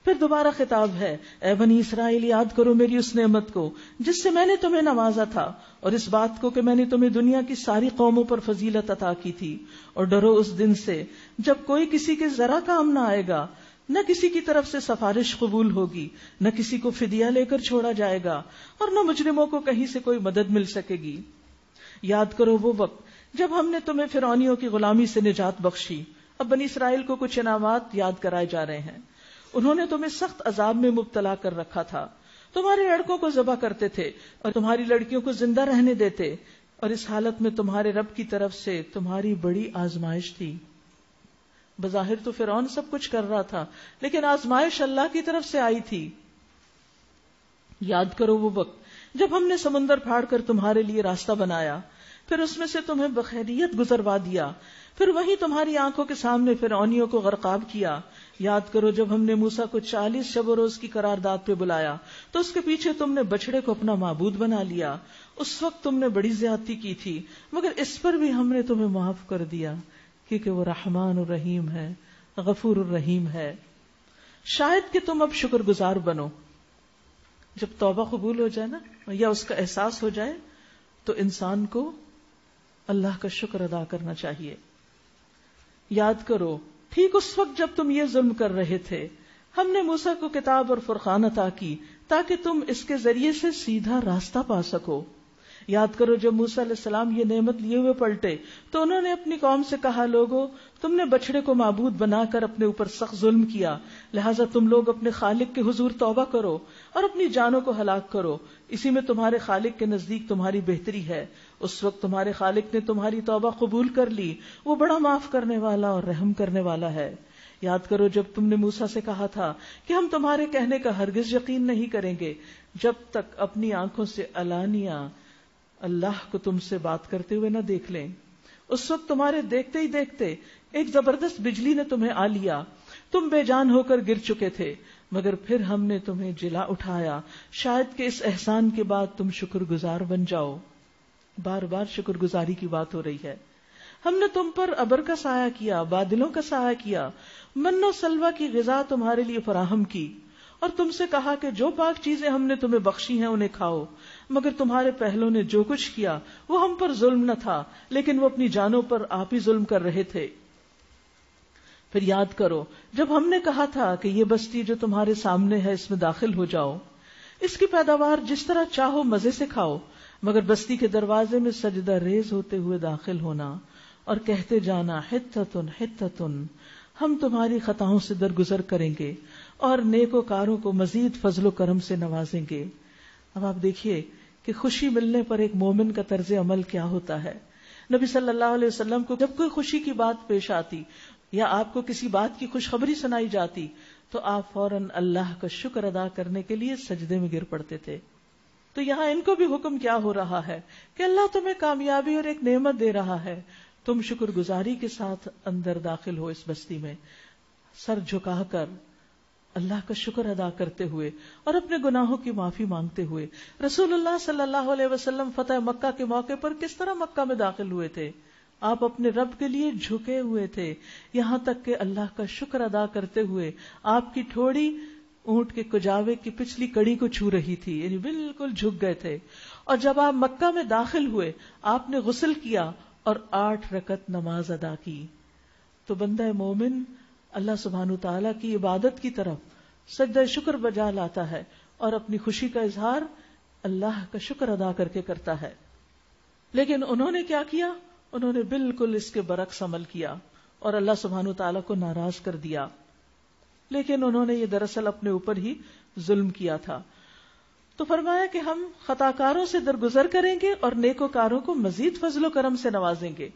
پھر دوبارہ خطاب ہے، اے بنی اسرائیل یاد کرو میری اس نعمت کو جس سے میں نے تمہیں نوازا تھا، اور اس بات کو کہ میں نے تمہیں دنیا کی ساری قوموں پر فضیلت عطا کی تھی، اور ڈرو اس دن سے جب کوئی کسی کے ذرا کام نہ آئے گا، نہ کسی کی طرف سے سفارش قبول ہوگی، نہ کسی کو فدیہ لے کر چھوڑا جائے گا، اور نہ مجرموں کو کہیں سے کوئی مدد مل سکے گی۔ یاد کرو وہ وقت جب ہم نے تمہیں فرعونیوں کی غلامی سے نجات بخشی۔ اب بنی اسرائیل کو کچھ انعامات یاد کرائے جا رہے ہیں۔ انہوں نے تمہیں سخت عذاب میں مبتلا کر رکھا تھا، تمہارے لڑکوں کو ذبح کرتے تھے اور تمہاری لڑکیوں کو زندہ رہنے دیتے، اور اس حالت میں تمہارے رب کی طرف سے تمہاری بڑی آزمائش تھی۔ بظاہر تو فرعون سب کچھ کر رہا تھا، لیکن آزمائش اللہ کی طرف سے آئی تھی۔ یاد کرو وہ وقت جب ہم نے سمندر پھاڑ کر تمہارے لیے راستہ بنایا، پھر اس میں سے تمہیں بخیریت گزروا دیا، پھر وہیں تمہاری آنکھوں کے سامنے فرعونیوں کو غرقاب کیا۔ یاد کرو جب ہم نے موسیٰ کو 40 شب و روز کی قرارداد پہ بلایا تو اس کے پیچھے تم نے بچڑے کو اپنا معبود بنا لیا۔ اس وقت تم نے بڑی زیادتی کی تھی، مگر اس پر بھی ہم نے تمہیں معاف کر دیا، کیونکہ وہ رحمان الرحیم ہے، غفور الرحیم ہے۔ شاید کہ تم اب شکر گزار بنو۔ جب توبہ قبول ہو جائے نا، یا اس کا احساس ہو جائے، تو انسان کو اللہ کا شکر ادا کرنا چاہیے۔ یاد کرو ٹھیک اس وقت جب تم یہ ظلم کر رہے تھے، ہم نے موسیٰ کو کتاب اور فرقان عطا کی تاکہ تم اس کے ذریعے سے سیدھا راستہ پا سکو۔ یاد کرو جب موسیٰ علیہ السلام یہ نعمت لیے ہوئے پلٹے تو انہوں نے اپنی قوم سے کہا، لوگو تم نے بچڑے کو معبود بنا کر اپنے اوپر سخت ظلم کیا، لہٰذا تم لوگ اپنے خالق کے حضور توبہ کرو اور اپنی جانوں کو ہلاک کرو، اسی میں تمہارے خالق کے نزدیک تمہاری بہتری ہے۔ اس وقت تمہارے خالق نے تمہاری توبہ قبول کر لی، وہ بڑا معاف کرنے والا اور رحم کرنے والا ہے۔ یاد کرو جب تم نے موسیٰ سے کہا تھا کہ ہم تمہارے کہنے کا ہرگز یقین نہیں کریں گے جب تک اپنی آنکھوں سے علانیہ اللہ کو تم سے بات کرتے ہوئے نہ دیکھ لیں۔ اس وقت تمہارے دیکھتے ہی دیکھتے ایک زبردست بجلی نے تمہیں آ لیا، تم بے جان ہو کر گر چکے تھے، مگر پھر ہم نے تمہیں جلا اٹھایا، شاید کہ اس احسان کے بعد تم شکر گزار بن جاؤ۔ بار بار شکر گزاری کی بات ہو رہی ہے۔ ہم نے تم پر ابر کا سایہ کیا، بادلوں کا سایہ کیا، من و سلوہ کی غذا تمہارے لیے فراہم کی، اور تم سے کہا کہ جو پاک چیزیں ہم نے تمہیں بخشی ہیں انہیں کھاؤ، مگر تمہارے پہلوں نے جو کچھ کیا وہ ہم پر ظلم نہ تھا، لیکن وہ اپنی جانوں پر آپ ہی ظلم کر رہے تھے۔ پھر یاد کرو جب ہم نے کہا تھا کہ یہ بستی جو تمہارے سامنے ہے اس میں داخل ہو جاؤ، اس کی پیداوار جس طرح چاہو مزے سے کھاؤ، مگر بستی کے دروازے میں سجدہ ریز ہوتے ہوئے داخل ہونا اور کہتے جانا، حتتن حتتن، ہم تمہاری خطاؤں سے درگزر کریں گے اور نیکوکاروں کو مزید فضل و کرم سے نوازیں گے۔ اب آپ دیکھیے کہ خوشی ملنے پر ایک مومن کا طرز عمل کیا ہوتا ہے۔ نبی صلی اللہ علیہ وسلم کو جب کوئی خوشی کی بات پیش آتی یا آپ کو کسی بات کی خوشخبری سنائی جاتی تو آپ فوراً اللہ کا شکر ادا کرنے کے لیے سجدے میں گر پڑتے تھے۔ تو یہاں ان کو بھی حکم کیا ہو رہا ہے کہ اللہ تمہیں کامیابی اور ایک نعمت دے رہا ہے، تم شکر گزاری کے ساتھ اندر داخل ہو اس بستی میں، سر جھکا کر اللہ کا شکر ادا کرتے ہوئے اور اپنے گناہوں کی معافی مانگتے ہوئے۔ رسول اللہ صلی اللہ علیہ وسلم فتح مکہ کے موقع پر کس طرح مکہ میں داخل ہوئے تھے؟ آپ اپنے رب کے لیے جھکے ہوئے تھے، یہاں تک کہ اللہ کا شکر ادا کرتے ہوئے آپ کی ٹھوڑی اونٹ کے کجاوے کی پچھلی کڑی کو چھو رہی تھی، یعنی بالکل جھک گئے تھے۔ اور جب آپ مکہ میں داخل ہوئے آپ نے غسل کیا اور 8 رکعت نماز ادا کی۔ تو بندہ مومن اللہ سبحانہ تعالیٰ کی عبادت کی طرف سجدہ شکر بجا لاتا ہے اور اپنی خوشی کا اظہار اللہ کا شکر ادا کر کے کرتا ہے۔ لیکن انہوں نے کیا کیا؟ انہوں نے بالکل اس کے برعکس عمل کیا اور اللہ سبحانہ تعالیٰ کو ناراض کر دیا۔ لیکن انہوں نے یہ دراصل اپنے اوپر ہی ظلم کیا تھا۔ تو فرمایا کہ ہم خطاکاروں سے درگزر کریں گے اور نیکوکاروں کو مزید فضل و کرم سے نوازیں گے۔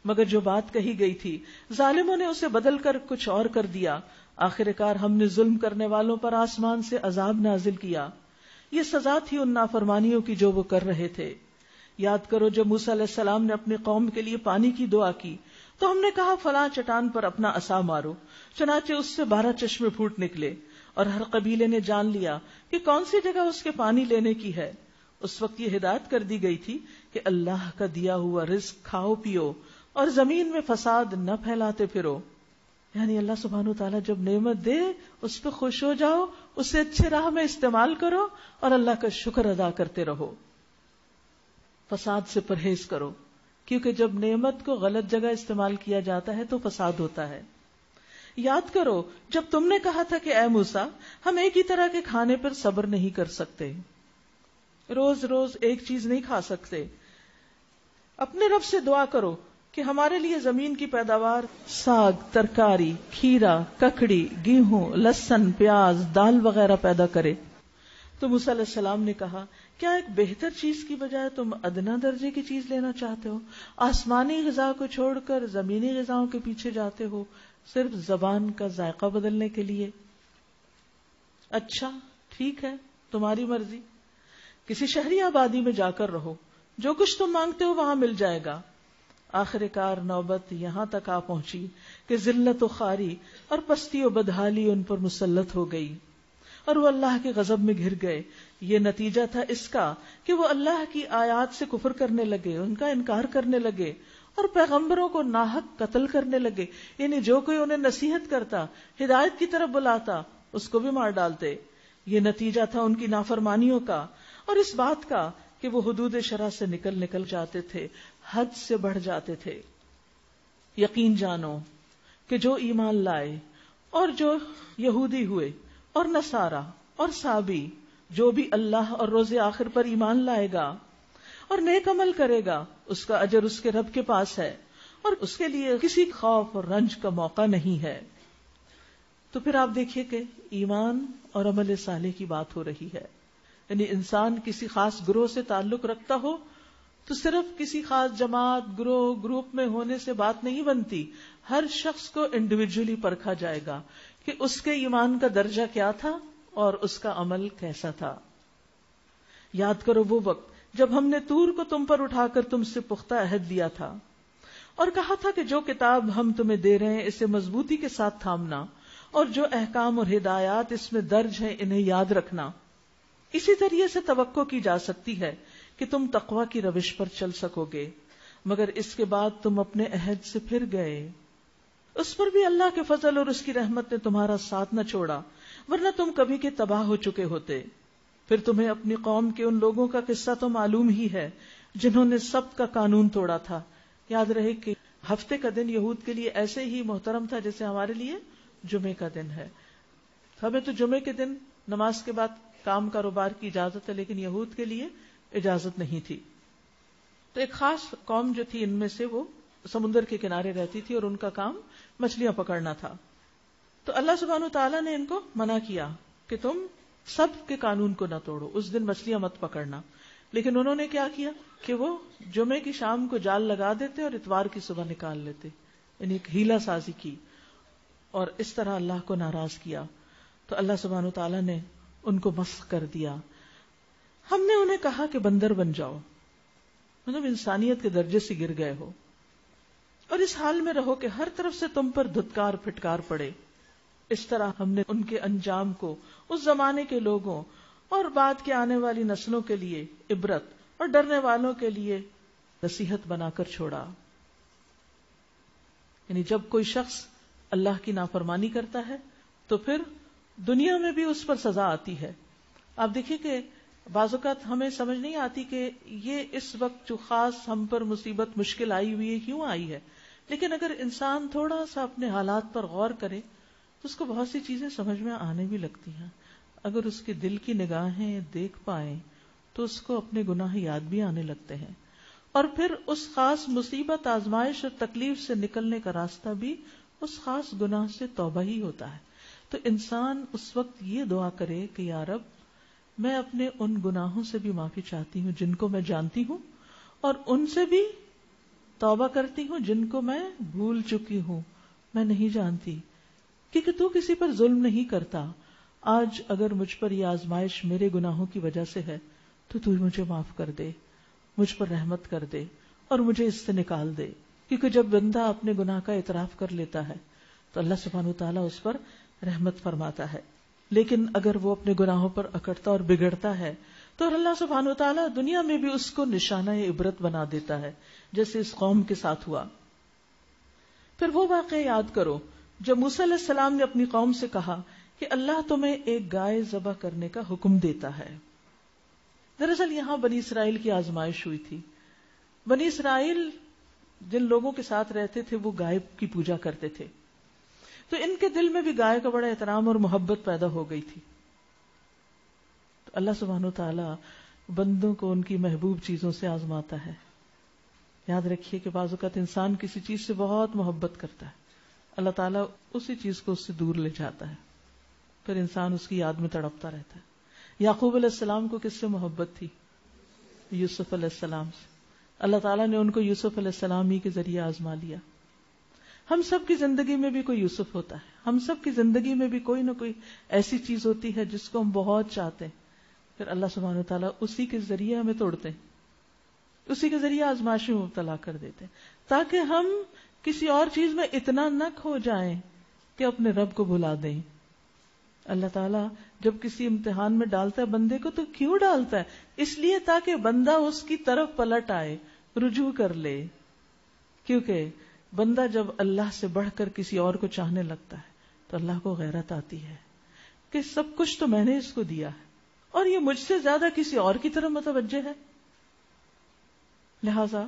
مگر جو بات کہی گئی تھی ظالموں نے اسے بدل کر کچھ اور کر دیا، آخر کار ہم نے ظلم کرنے والوں پر آسمان سے عذاب نازل کیا، یہ سزا تھی ان نافرمانیوں کی جو وہ کر رہے تھے۔ یاد کرو جب موسیٰ علیہ السلام نے اپنی قوم کے لیے پانی کی دعا کی تو ہم نے کہا فلاں چٹان پر اپنا عصا مارو، چنانچہ اس سے 12 چشمے پھوٹ نکلے، اور ہر قبیلے نے جان لیا کہ کون سی جگہ اس کے پانی لینے کی ہے۔ اس وقت یہ ہدایت کر دی گئی تھی کہ اللہ کا دیا ہوا رزق کھاؤ پیو اور زمین میں فساد نہ پھیلاتے پھرو، یعنی اللہ سبحانہ تعالیٰ جب نعمت دے اس پہ خوش ہو جاؤ، اسے اچھے راہ میں استعمال کرو اور اللہ کا شکر ادا کرتے رہو. فساد سے پرہیز کرو، کیونکہ جب نعمت کو غلط جگہ استعمال کیا جاتا ہے تو فساد ہوتا ہے. یاد کرو جب تم نے کہا تھا کہ اے موسیٰ ہم ایک ہی طرح کے کھانے پر صبر نہیں کر سکتے، روز روز ایک چیز نہیں کھا سکتے. اپنے رب سے دعا کرو کہ ہمارے لیے زمین کی پیداوار، ساگ، ترکاری، کھیرا، ککڑی، گیہوں، لہسن، پیاز، دال وغیرہ پیدا کرے. تو موسیٰ علیہ السلام نے کہا کیا ایک بہتر چیز کی بجائے تم ادنا درجے کی چیز لینا چاہتے ہو؟ آسمانی غذا کو چھوڑ کر زمینی غذاؤں کے پیچھے جاتے ہو صرف زبان کا ذائقہ بدلنے کے لیے. اچھا ٹھیک ہے، تمہاری مرضی. کسی شہری آبادی میں جا کر رہو، جو کچھ تم مانگتے ہو وہاں مل جائے گا. آخر کار نوبت یہاں تک آ پہنچی کہ ذلت و خواری اور پستی و بدحالی ان پر مسلط ہو گئی اور وہ اللہ کے غضب میں گھر گئے. یہ نتیجہ تھا اس کا کہ وہ اللہ کی آیات سے کفر کرنے لگے، ان کا انکار کرنے لگے اور پیغمبروں کو ناحق قتل کرنے لگے. یعنی جو کوئی انہیں نصیحت کرتا، ہدایت کی طرف بلاتا، اس کو بھی مار ڈالتے. یہ نتیجہ تھا ان کی نافرمانیوں کا اور اس بات کا کہ وہ حدود شرع سے نکل جاتے تھے، حد سے بڑھ جاتے تھے. یقین جانو کہ جو ایمان لائے اور جو یہودی ہوئے اور نصارہ اور صابی، جو بھی اللہ اور روز آخر پر ایمان لائے گا اور نیک عمل کرے گا، اس کا اجر اس کے رب کے پاس ہے اور اس کے لیے کسی خوف اور رنج کا موقع نہیں ہے. تو پھر آپ دیکھیے کہ ایمان اور عمل صالح کی بات ہو رہی ہے. یعنی انسان کسی خاص گروہ سے تعلق رکھتا ہو تو صرف کسی خاص جماعت، گروہ، گروپ میں ہونے سے بات نہیں بنتی. ہر شخص کو انڈیویجولی پرکھا جائے گا کہ اس کے ایمان کا درجہ کیا تھا اور اس کا عمل کیسا تھا. یاد کرو وہ وقت جب ہم نے طور کو تم پر اٹھا کر تم سے پختہ عہد لیا تھا اور کہا تھا کہ جو کتاب ہم تمہیں دے رہے ہیں اسے مضبوطی کے ساتھ تھامنا اور جو احکام اور ہدایات اس میں درج ہیں انہیں یاد رکھنا. اسی طریقے سے توقع کی جا سکتی ہے کہ تم تقوی کی روش پر چل سکو گے، مگر اس کے بعد تم اپنے عہد سے پھر گئے. اس پر بھی اللہ کے فضل اور اس کی رحمت نے تمہارا ساتھ نہ چھوڑا، ورنہ تم کبھی کے تباہ ہو چکے ہوتے. پھر تمہیں اپنی قوم کے ان لوگوں کا قصہ تو معلوم ہی ہے جنہوں نے سبت کا قانون توڑا تھا. یاد رہے کہ ہفتے کا دن یہود کے لیے ایسے ہی محترم تھا جیسے ہمارے لیے جمعے کا دن ہے. ہمیں تو جمعے کے دن نماز کے بعد کام کاروبار کی اجازت ہے، لیکن یہود کے لیے اجازت نہیں تھی. تو ایک خاص قوم جو تھی ان میں سے وہ سمندر کے کنارے رہتی تھی اور ان کا کام مچھلیاں پکڑنا تھا. تو اللہ سبحانہ تعالیٰ نے ان کو منع کیا کہ تم سب کے قانون کو نہ توڑو، اس دن مچھلیاں مت پکڑنا. لیکن انہوں نے کیا کیا کہ وہ جمعے کی شام کو جال لگا دیتے اور اتوار کی صبح نکال لیتے، یعنی ایک ہیلا سازی کی اور اس طرح اللہ کو ناراض کیا. تو اللہ سبحانہ تعالیٰ نے ان کو مسخ کر دیا. ہم نے انہیں کہا کہ بندر بن جاؤ، مطلب انسانیت کے درجے سے گر گئے ہو اور اس حال میں رہو کہ ہر طرف سے تم پر دھتکار پھٹکار پڑے. اس طرح ہم نے ان کے انجام کو اس زمانے کے لوگوں اور بعد کے آنے والی نسلوں کے لیے عبرت اور ڈرنے والوں کے لیے نصیحت بنا کر چھوڑا. یعنی جب کوئی شخص اللہ کی نافرمانی کرتا ہے تو پھر دنیا میں بھی اس پر سزا آتی ہے. آپ دیکھیے کہ بعض اوقات ہمیں سمجھ نہیں آتی کہ یہ اس وقت جو خاص ہم پر مصیبت مشکل آئی ہوئی ہے کیوں آئی ہے، لیکن اگر انسان تھوڑا سا اپنے حالات پر غور کرے تو اس کو بہت سی چیزیں سمجھ میں آنے بھی لگتی ہیں. اگر اس کے دل کی نگاہیں دیکھ پائیں تو اس کو اپنے گناہ یاد بھی آنے لگتے ہیں اور پھر اس خاص مصیبت، آزمائش اور تکلیف سے نکلنے کا راستہ بھی اس خاص گناہ سے توبہ ہی ہوتا ہے. تو انسان اس وقت یہ دعا کرے کہ یا رب میں اپنے ان گناہوں سے بھی معافی چاہتی ہوں جن کو میں جانتی ہوں اور ان سے بھی توبہ کرتی ہوں جن کو میں بھول چکی ہوں، میں نہیں جانتی، کیونکہ تو کسی پر ظلم نہیں کرتا. آج اگر مجھ پر یہ آزمائش میرے گناہوں کی وجہ سے ہے تو مجھے معاف کر دے، مجھ پر رحمت کر دے اور مجھے اس سے نکال دے. کیونکہ جب بندہ اپنے گناہ کا اعتراف کر لیتا ہے تو اللہ سبحانہ وتعالیٰ اس پر رحمت فرماتا ہے. لیکن اگر وہ اپنے گناہوں پر اکڑتا اور بگڑتا ہے تو اللہ سبحانہ وتعالیٰ دنیا میں بھی اس کو نشانہ عبرت بنا دیتا ہے، جیسے اس قوم کے ساتھ ہوا. پھر وہ واقعہ یاد کرو جب موسیٰ علیہ السلام نے اپنی قوم سے کہا کہ اللہ تمہیں ایک گائے ذبح کرنے کا حکم دیتا ہے. دراصل یہاں بنی اسرائیل کی آزمائش ہوئی تھی. بنی اسرائیل جن لوگوں کے ساتھ رہتے تھے وہ گائے کی پوجا کرتے تھے، تو ان کے دل میں بھی گائے کا بڑا احترام اور محبت پیدا ہو گئی تھی. تو اللہ سبحانہ و تعالی بندوں کو ان کی محبوب چیزوں سے آزماتا ہے. یاد رکھیے کہ بعض اوقات انسان کسی چیز سے بہت محبت کرتا ہے، اللہ تعالیٰ اسی چیز کو اس سے دور لے جاتا ہے، پھر انسان اس کی یاد میں تڑپتا رہتا ہے. یعقوب علیہ السلام کو کس سے محبت تھی؟ یوسف علیہ السلام سے. اللہ تعالیٰ نے ان کو یوسف علیہ السلام ہی کے ذریعے آزما لیا. ہم سب کی زندگی میں بھی کوئی یوسف ہوتا ہے، ہم سب کی زندگی میں بھی کوئی نہ کوئی ایسی چیز ہوتی ہے جس کو ہم بہت چاہتے ہیں، پھر اللہ سبحانہ وتعالیٰ اسی کے ذریعے ہمیں توڑتے ہیں، اسی کے ذریعے آزمائش میں مبتلا کر دیتے ہیں، تاکہ ہم کسی اور چیز میں اتنا نہ کھو جائیں کہ اپنے رب کو بھلا دیں. اللہ تعالیٰ جب کسی امتحان میں ڈالتا ہے بندے کو تو کیوں ڈالتا ہے؟ اس لیے تاکہ بندہ اس کی طرف پلٹ آئے، رجوع کر لے. کیونکہ بندہ جب اللہ سے بڑھ کر کسی اور کو چاہنے لگتا ہے تو اللہ کو غیرت آتی ہے کہ سب کچھ تو میں نے اس کو دیا ہے اور یہ مجھ سے زیادہ کسی اور کی طرف متوجہ ہے. لہذا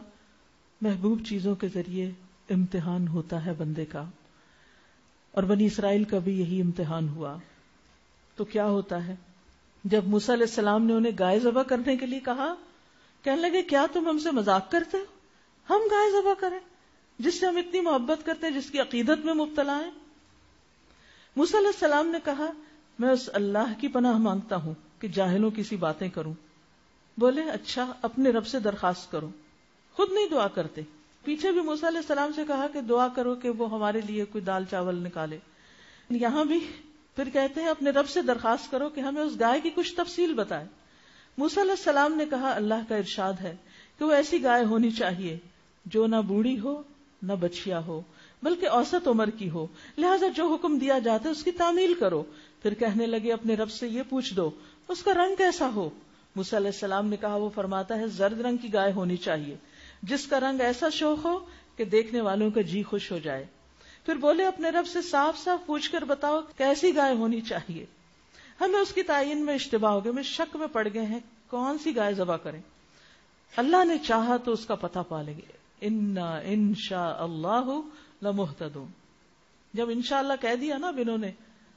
محبوب چیزوں کے ذریعے امتحان ہوتا ہے بندے کا، اور بنی اسرائیل کا بھی یہی امتحان ہوا. تو کیا ہوتا ہے جب موسیٰ علیہ السلام نے انہیں گائے ذبح کرنے کے لیے کہا، کہنے لگے کیا تم ہم سے مذاق کرتے ہو؟ ہم گائے ذبح کریں جس سے ہم اتنی محبت کرتے ہیں، جس کی عقیدت میں مبتلا ہیں؟ موسیٰ علیہ السلام نے کہا میں اس اللہ کی پناہ مانگتا ہوں کہ جاہلوں کی سی باتیں کروں. بولے اچھا اپنے رب سے درخواست کرو. خود نہیں دعا کرتے. پیچھے بھی موسیٰ علیہ السلام سے کہا کہ دعا کرو کہ وہ ہمارے لیے کوئی دال چاول نکالے. یہاں بھی پھر کہتے ہیں اپنے رب سے درخواست کرو کہ ہمیں اس گائے کی کچھ تفصیل بتائے. موسیٰ علیہ السلام نے کہا اللہ کا ارشاد ہے کہ وہ ایسی گائے ہونی چاہیے جو نہ بوڑھی ہو نہ بچیا ہو بلکہ اوسط عمر کی ہو، لہذا جو حکم دیا جاتا ہے اس کی تعمیل کرو. پھر کہنے لگے اپنے رب سے یہ پوچھ دو اس کا رنگ کیسا ہو. موسیٰ علیہ السلام نے کہا وہ فرماتا ہے زرد رنگ کی گائے ہونی چاہیے جس کا رنگ ایسا شوخ ہو کہ دیکھنے والوں کا جی خوش ہو جائے. پھر بولے اپنے رب سے صاف صاف پوچھ کر بتاؤ کیسی گائے ہونی چاہیے. ہمیں اس کی تعین میں اشتباہ ہو گئے، میں شک میں پڑ گئے ہیں کون سی گائے ذبح کریں. اللہ نے چاہا تو اس کا پتہ پا لیں گے. انا انشاء اللہ لمہتدون. جب انشاءاللہ کہہ دیا نا انہوں نے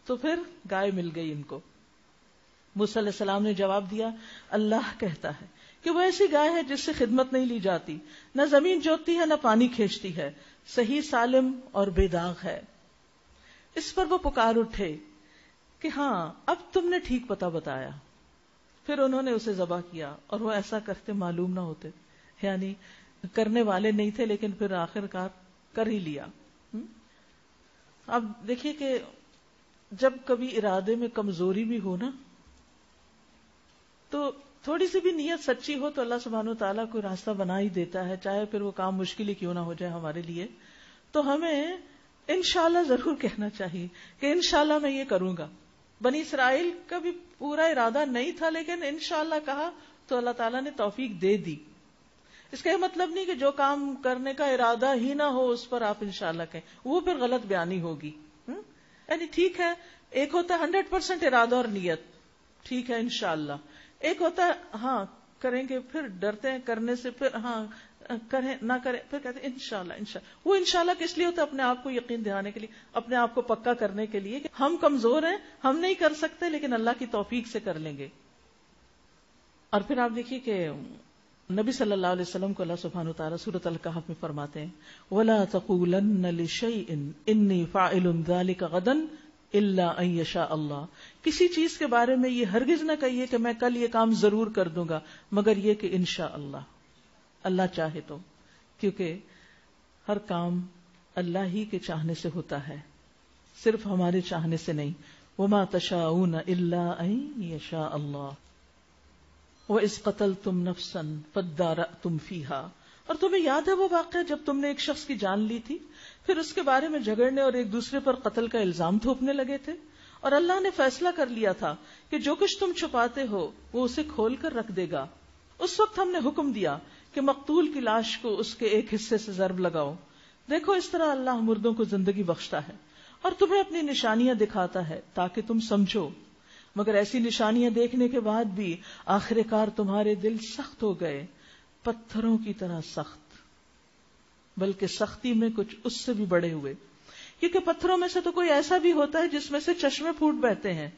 تو پھر گائے مل گئی ان کو. موسیٰ علیہ السلام نے جواب دیا اللہ کہتا ہے کہ وہ ایسی گائے ہے جس سے خدمت نہیں لی جاتی، نہ زمین جوتتی ہے نہ پانی کھینچتی ہے، صحیح سالم اور بے داغ ہے. اس پر وہ پکار اٹھے کہ ہاں اب تم نے ٹھیک پتہ بتایا. پھر انہوں نے اسے ذبح کیا اور وہ ایسا کرتے معلوم نہ ہوتے، یعنی کرنے والے نہیں تھے لیکن پھر آخر کار کر ہی لیا. اب دیکھیے کہ جب کبھی ارادے میں کمزوری بھی ہو نا تو تھوڑی سی بھی نیت سچی ہو تو اللہ سبحانہ و تعالیٰ کوئی راستہ بنا ہی دیتا ہے، چاہے پھر وہ کام مشکل ہی کیوں نہ ہو جائے ہمارے لیے. تو ہمیں انشاءاللہ ضرور کہنا چاہیے کہ انشاءاللہ میں یہ کروں گا. بنی اسرائیل کا بھی پورا ارادہ نہیں تھا لیکن انشاءاللہ کہا تو اللہ تعالیٰ نے توفیق دے دی. اس کا یہ مطلب نہیں کہ جو کام کرنے کا ارادہ ہی نہ ہو اس پر آپ انشاءاللہ کہیں، وہ پھر غلط بیانی ہوگی. یعنی ٹھیک ہے ایک ہوتا ہے 100% ارادہ اور نیت، ٹھیک ہے انشاءاللہ. ایک ہوتا ہے ہاں کریں گے پھر ڈرتے ہیں کرنے سے، پھر ہاں کریں نہ کریں پھر کہتے ہیں انشاءاللہ. وہ انشاءاللہ کس لیے ہوتا ہے؟ اپنے آپ کو یقین دلانے کے لیے، اپنے آپ کو پکا کرنے کے لیے کہ ہم کمزور ہیں، ہم نہیں کر سکتے لیکن اللہ کی توفیق سے کر لیں گے. اور پھر آپ دیکھیے کہ نبی صلی اللہ علیہ وسلم کو اللہ سبحانہ وتعالی سورۃ الکہف میں فرماتے ہیں وَلَا تَقُولَنَّ لِشَيْءٍ إِنِّي فَاعِلٌ ذَلِكَ غَدًا إِلَّا أَن يَشَاءَ اللَّهُ. کسی چیز کے بارے میں یہ ہرگز نہ کہیے کہ میں کل یہ کام ضرور کر دوں گا مگر یہ کہ انشاءاللہ، اللہ چاہے تو، کیونکہ ہر کام اللہ ہی کے چاہنے سے ہوتا ہے، صرف ہمارے چاہنے سے نہیں. وَمَا تَشَاءُونَ إِلَّا أَن يَشَاءَ اللَّهُ وَإِذْ قَتَلْتُمْ نَفْسًا فَادَّارَأْتُمْ فِيهَا. اور تمہیں یاد ہے وہ واقعہ جب تم نے ایک شخص کی جان لی تھی، پھر اس کے بارے میں جھگڑنے اور ایک دوسرے پر قتل کا الزام تھوپنے لگے تھے، اور اللہ نے فیصلہ کر لیا تھا کہ جو کچھ تم چھپاتے ہو وہ اسے کھول کر رکھ دے گا. اس وقت ہم نے حکم دیا کہ مقتول کی لاش کو اس کے ایک حصے سے ضرب لگاؤ. دیکھو اس طرح اللہ مردوں کو زندگی بخشتا ہے اور تمہیں اپنی نشانیاں دکھاتا ہے تاکہ تم سمجھو، مگر ایسی نشانیاں دیکھنے کے بعد بھی آخر کار تمہارے دل سخت ہو گئے، پتھروں کی طرح سخت، بلکہ سختی میں کچھ اس سے بھی بڑے ہوئے، کیونکہ پتھروں میں سے تو کوئی ایسا بھی ہوتا ہے جس میں سے چشمے پھوٹ بہتے ہیں،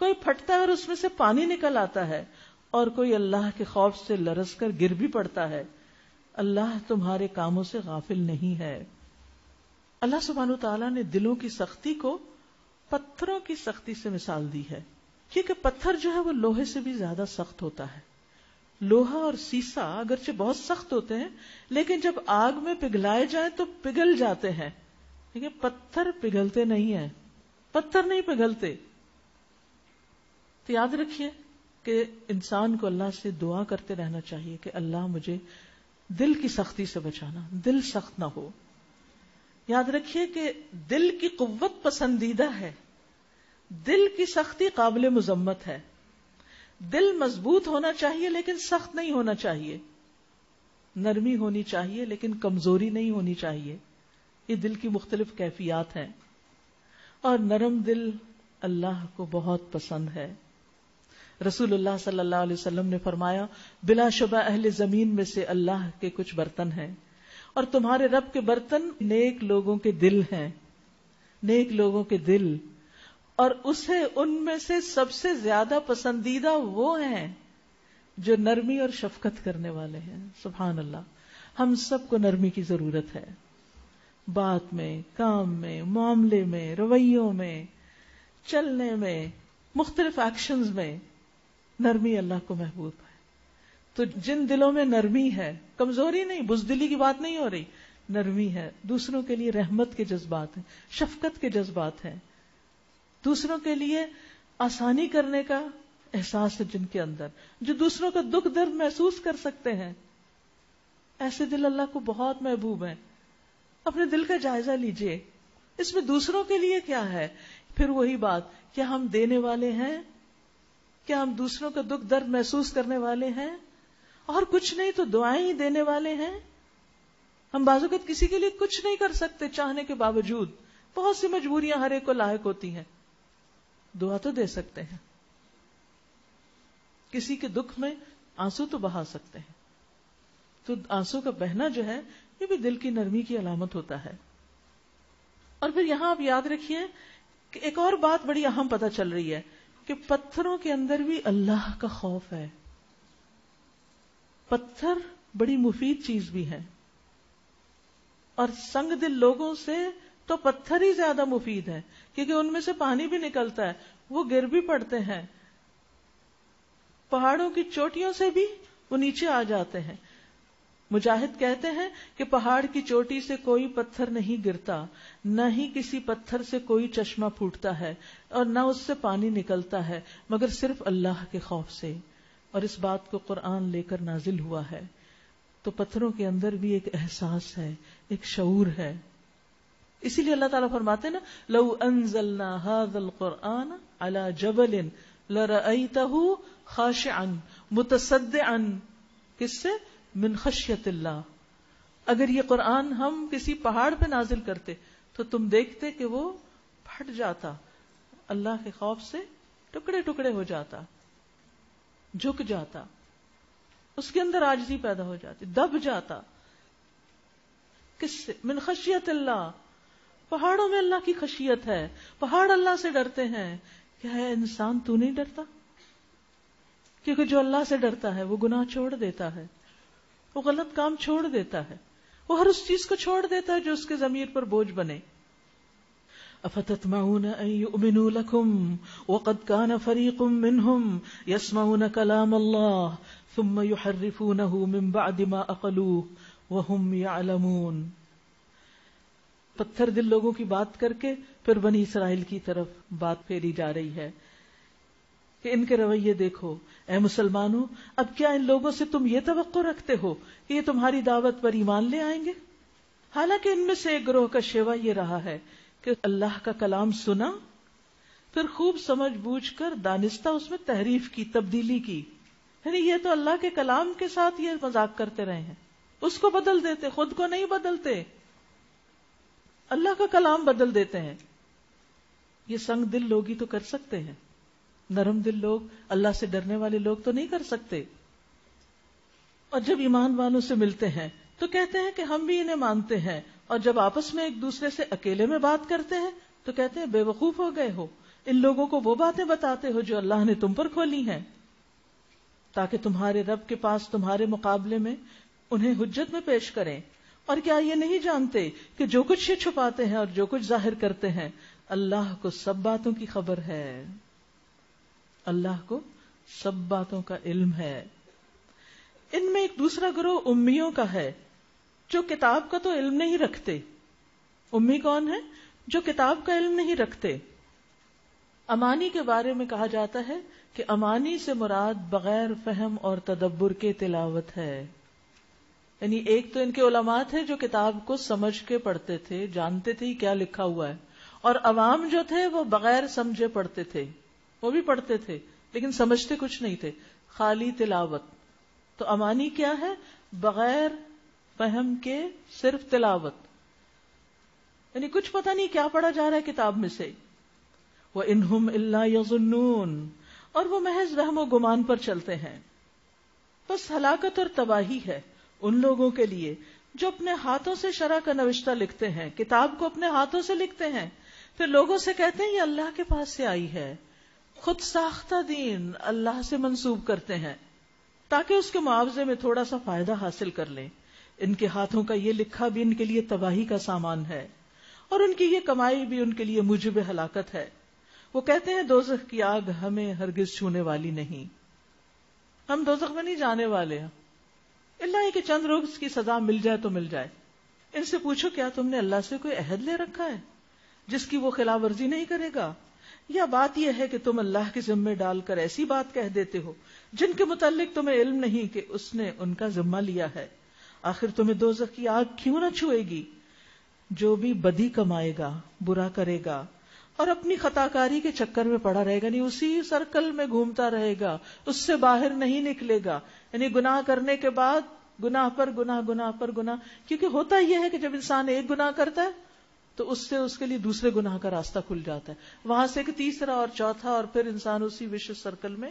کوئی پھٹتا ہے اور اس میں سے پانی نکل آتا ہے، اور کوئی اللہ کے خوف سے لرز کر گر بھی پڑتا ہے۔ اللہ تمہارے کاموں سے غافل نہیں ہے۔ اللہ سبحانہ وتعالیٰ نے دلوں کی سختی کو پتھروں کی سختی سے مثال دی ہے، کیونکہ پتھر جو ہے وہ لوہے سے بھی زیادہ سخت ہوتا ہے۔ لوہا اور سیسا اگرچہ بہت سخت ہوتے ہیں لیکن جب آگ میں پگھلائے جائیں تو پگھل جاتے ہیں، لیکن پتھر پگھلتے نہیں ہیں، پتھر نہیں پگھلتے۔ تو یاد رکھیے کہ انسان کو اللہ سے دعا کرتے رہنا چاہیے کہ اللہ مجھے دل کی سختی سے بچانا، دل سخت نہ ہو۔ یاد رکھیے کہ دل کی قوت پسندیدہ ہے، دل کی سختی قابل مذمت ہے۔ دل مضبوط ہونا چاہیے لیکن سخت نہیں ہونا چاہیے، نرمی ہونی چاہیے لیکن کمزوری نہیں ہونی چاہیے۔ یہ دل کی مختلف کیفیات ہیں، اور نرم دل اللہ کو بہت پسند ہے۔ رسول اللہ صلی اللہ علیہ وسلم نے فرمایا، بلا شبہ اہل زمین میں سے اللہ کے کچھ برتن ہیں، اور تمہارے رب کے برتن نیک لوگوں کے دل ہیں، نیک لوگوں کے دل، اور اسے ان میں سے سب سے زیادہ پسندیدہ وہ ہیں جو نرمی اور شفقت کرنے والے ہیں۔ سبحان اللہ، ہم سب کو نرمی کی ضرورت ہے، بات میں، کام میں، معاملے میں، رویوں میں، چلنے میں، مختلف ایکشنز میں نرمی اللہ کو محبوب ہے۔ تو جن دلوں میں نرمی ہے، کمزوری نہیں، بزدلی کی بات نہیں ہو رہی، نرمی ہے، دوسروں کے لیے رحمت کے جذبات ہیں، شفقت کے جذبات ہیں، دوسروں کے لیے آسانی کرنے کا احساس ہے جن کے اندر، جو دوسروں کا دکھ درد محسوس کر سکتے ہیں، ایسے دل اللہ کو بہت محبوب ہیں۔ اپنے دل کا جائزہ لیجئے، اس میں دوسروں کے لیے کیا ہے؟ پھر وہی بات، کیا ہم دینے والے ہیں؟ کیا ہم دوسروں کا دکھ درد محسوس کرنے والے ہیں؟ اور کچھ نہیں تو دعائیں ہی دینے والے ہیں۔ ہم بعض اوقات کسی کے لیے کچھ نہیں کر سکتے چاہنے کے باوجود، بہت سی مجبوریاں ہر ایک کو لاحق ہوتی ہیں، دعا تو دے سکتے ہیں، کسی کے دکھ میں آنسو تو بہا سکتے ہیں۔ تو آنسو کا بہنا جو ہے یہ بھی دل کی نرمی کی علامت ہوتا ہے۔ اور پھر یہاں آپ یاد رکھیے کہ ایک اور بات بڑی اہم پتہ چل رہی ہے کہ پتھروں کے اندر بھی اللہ کا خوف ہے۔ پتھر بڑی مفید چیز بھی ہے، اور سنگ دل لوگوں سے تو پتھر ہی زیادہ مفید ہے، کیونکہ ان میں سے پانی بھی نکلتا ہے، وہ گر بھی پڑتے ہیں، پہاڑوں کی چوٹیوں سے بھی وہ نیچے آ جاتے ہیں۔ مجاہد کہتے ہیں کہ پہاڑ کی چوٹی سے کوئی پتھر نہیں گرتا، نہ ہی کسی پتھر سے کوئی چشمہ پھوٹتا ہے، اور نہ اس سے پانی نکلتا ہے، مگر صرف اللہ کے خوف سے، اور اس بات کو قرآن لے کر نازل ہوا ہے۔ تو پتھروں کے اندر بھی ایک احساس ہے، ایک شعور ہے۔ اسی لیے اللہ تعالیٰ فرماتے ہیں نا، لو انزلنا هذا القرآن على جبل لرأيته خاشعا متصدعا، کس سے؟ من خشیت اللہ۔ اگر یہ قرآن ہم کسی پہاڑ پہ نازل کرتے تو تم دیکھتے کہ وہ پھٹ جاتا، اللہ کے خوف سے ٹکڑے ٹکڑے ہو جاتا، جھک جاتا، اس کے اندر عاجزی پیدا ہو جاتی، دب جاتا۔ کس سے؟ من خشیت اللہ۔ پہاڑوں میں اللہ کی خشیت ہے، پہاڑ اللہ سے ڈرتے ہیں۔ کیا ہے انسان، تو نہیں ڈرتا؟ کیونکہ جو اللہ سے ڈرتا ہے وہ گناہ چھوڑ دیتا ہے، وہ غلط کام چھوڑ دیتا ہے، وہ ہر اس چیز کو چھوڑ دیتا ہے جو اس کے ضمیر پر بوجھ بنے۔ افتطمعون ان یؤمنوا لکم وقد کان فریق منہم یسمعون کلام اللہ ثم یحرفونہ من بعد ما عقلوہ وہم یعلمون۔ پتھر دل لوگوں کی بات کر کے پھر بنی اسرائیل کی طرف بات پھیری جا رہی ہے کہ ان کے رویے دیکھو، اے مسلمانوں، اب کیا ان لوگوں سے تم یہ توقع رکھتے ہو کہ یہ تمہاری دعوت پر ایمان لے آئیں گے؟ حالانکہ ان میں سے ایک گروہ کا شیوا یہ رہا ہے کہ اللہ کا کلام سنا، پھر خوب سمجھ بوجھ کر دانستہ اس میں تحریف کی، تبدیلی کی۔ یعنی یہ تو اللہ کے کلام کے ساتھ یہ مذاق کرتے رہے ہیں، اس کو بدل دیتے، خود کو نہیں بدلتے، اللہ کا کلام بدل دیتے ہیں۔ یہ سنگ دل لوگ ہی تو کر سکتے ہیں، نرم دل لوگ، اللہ سے ڈرنے والے لوگ تو نہیں کر سکتے. اور جب ایمان والوں سے ملتے ہیں تو کہتے ہیں کہ ہم بھی انہیں مانتے ہیں، اور جب آپس میں ایک دوسرے سے اکیلے میں بات کرتے ہیں تو کہتے ہیں بے وقوف ہو گئے ہو، ان لوگوں کو وہ باتیں بتاتے ہو جو اللہ نے تم پر کھولی ہیں، تاکہ تمہارے رب کے پاس تمہارے مقابلے میں انہیں حجت میں پیش کریں. اور کیا یہ نہیں جانتے کہ جو کچھ یہ چھپاتے ہیں اور جو کچھ ظاہر کرتے ہیں اللہ کو سب باتوں کی خبر ہے، اللہ کو سب باتوں کا علم ہے. ان میں ایک دوسرا گروہ امیوں کا ہے جو کتاب کا تو علم نہیں رکھتے. امی کون ہے؟ جو کتاب کا علم نہیں رکھتے. امانی کے بارے میں کہا جاتا ہے کہ امانی سے مراد بغیر فہم اور تدبر کے تلاوت ہے. یعنی ایک تو ان کے علماء تھے جو کتاب کو سمجھ کے پڑھتے تھے، جانتے تھے کیا لکھا ہوا ہے، اور عوام جو تھے وہ بغیر سمجھے پڑھتے تھے، وہ بھی پڑھتے تھے لیکن سمجھتے کچھ نہیں تھے، خالی تلاوت. تو امانی کیا ہے؟ بغیر فہم کے صرف تلاوت، یعنی کچھ پتہ نہیں کیا پڑھا جا رہا ہے کتاب میں سے. وَإِنْهُمْ إِلَّا يَظُنُّونَ، اور وہ محض وہم و گمان پر چلتے ہیں. بس ہلاکت اور تباہی ہے ان لوگوں کے لیے جو اپنے ہاتھوں سے شرع کا نوشتہ لکھتے ہیں، کتاب کو اپنے ہاتھوں سے لکھتے ہیں، پھر لوگوں سے کہتے ہیں یہ اللہ کے پاس سے آئی ہے، خود ساختہ دین اللہ سے منسوب کرتے ہیں تاکہ اس کے معاوضے میں تھوڑا سا فائدہ حاصل کر لیں. ان کے ہاتھوں کا یہ لکھا بھی ان کے لیے تباہی کا سامان ہے، اور ان کی یہ کمائی بھی ان کے لیے موجب ہلاکت ہے. وہ کہتے ہیں دوزخ کی آگ ہمیں ہرگز چھونے والی نہیں، ہم دوزخ میں نہیں جانے والے ہیں، اللہ یہ کہ چند روز کی سزا مل جائے تو مل جائے. ان سے پوچھو کیا تم نے اللہ سے کوئی عہد لے رکھا ہے جس کی وہ خلاف ورزی نہیں کرے گا؟ یا بات یہ ہے کہ تم اللہ کے ذمے ڈال کر ایسی بات کہہ دیتے ہو جن کے متعلق تمہیں علم نہیں کہ اس نے ان کا ذمہ لیا ہے. آخر تمہیں دوزخ کی آگ کیوں نہ چھوئے گی؟ جو بھی بدی کمائے گا، برا کرے گا اور اپنی خطاکاری کے چکر میں پڑا رہے گا، نہیں اسی سرکل میں گھومتا رہے گا، اس سے باہر نہیں نکلے گا. یعنی گناہ کرنے کے بعد گناہ پر گناہ، گناہ پر گناہ. کیونکہ ہوتا یہ ہے کہ جب انسان ایک گناہ کرتا ہے تو اس سے اس کے لیے دوسرے گناہ کا راستہ کھل جاتا ہے، وہاں سے ایک تیسرا اور چوتھا، اور پھر انسان اسی وش سرکل میں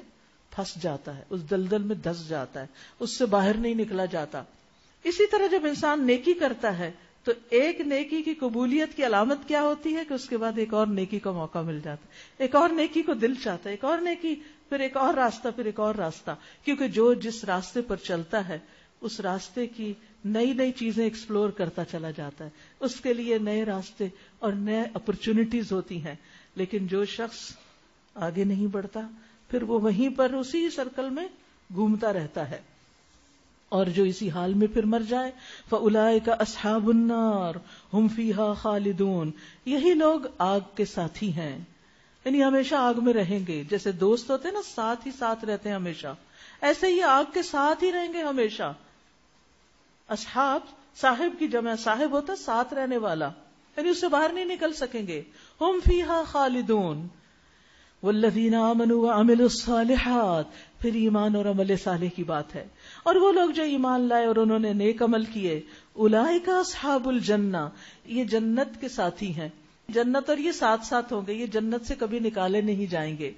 پھنس جاتا ہے، اس دلدل میں دھس جاتا ہے، اس سے باہر نہیں نکلا جاتا. اسی طرح جب انسان نیکی کرتا ہے تو ایک نیکی کی قبولیت کی علامت کیا ہوتی ہے کہ اس کے بعد ایک اور نیکی کا موقع مل جاتا ہے، ایک اور نیکی کو دل چاہتا ہے، ایک اور نیکی، پھر ایک اور راستہ، پھر ایک اور راستہ. کیونکہ جو جس راستے پر چلتا ہے اس راستے کی نئی نئی چیزیں ایکسپلور کرتا چلا جاتا ہے، اس کے لیے نئے راستے اور نئے اپرچونٹیز ہوتی ہیں. لیکن جو شخص آگے نہیں بڑھتا پھر وہ وہیں پر اسی سرکل میں گھومتا رہتا ہے، اور جو اسی حال میں پھر مر جائے فَأُولَئِكَ أَصْحَابُ النَّارِ هُمْ فِيهَا خَالِدُونَ، یہی لوگ آگ کے ساتھی ہیں، یعنی ہمیشہ آگ میں رہیں گے. جیسے دوست ہوتے ہیں نا، ساتھ ہی ساتھ رہتے ہیں ہمیشہ، ایسے ہی آگ کے ساتھ ہی رہیں گے ہمیشہ. اصحاب صاحب کی جمع، صاحب ہوتا ساتھ رہنے والا، یعنی اس سے باہر نہیں نکل سکیں گے. ہم فیہا خالدون. والذین آمنوا وعملوا الصالحات، پھر ایمان اور عمل صالح کی بات ہے، اور وہ لوگ جو ایمان لائے اور انہوں نے نیک عمل کیے، اولئک اصحاب الجنہ، یہ جنت کے ساتھی ہیں. جنت اور یہ ساتھ ساتھ ہوں گے، یہ جنت سے کبھی نکالے نہیں جائیں گے.